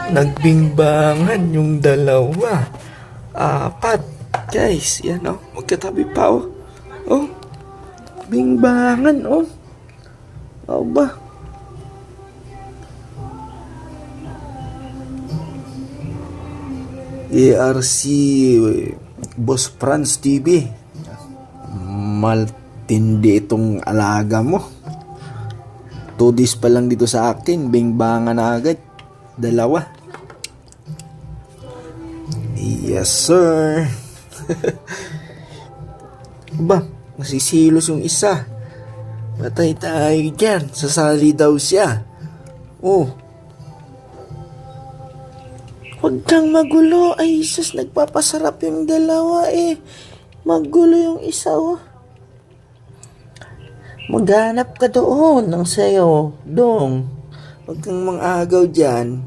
Nagbingbangan yung dalawa. Apat. Guys, yan oh. Magkatabi pa oh. Oh. Bingbangan oh. Aba. ARC Boss Franz TV. Maltindi itong alaga mo. 2 days pa lang dito sa akin, bingbangan na agad. Dalawa. Yes sir. Ba, nasisilos yung isa. Patay tayo dyan. Sasali daw siya. Oh. Huwag kang magulo. Ay, sus, nagpapasarap yung dalawa eh. Magulo yung isa oh. Maghanap ka doon ng sayo. Dong. Huwag kang mang-agaw dyan.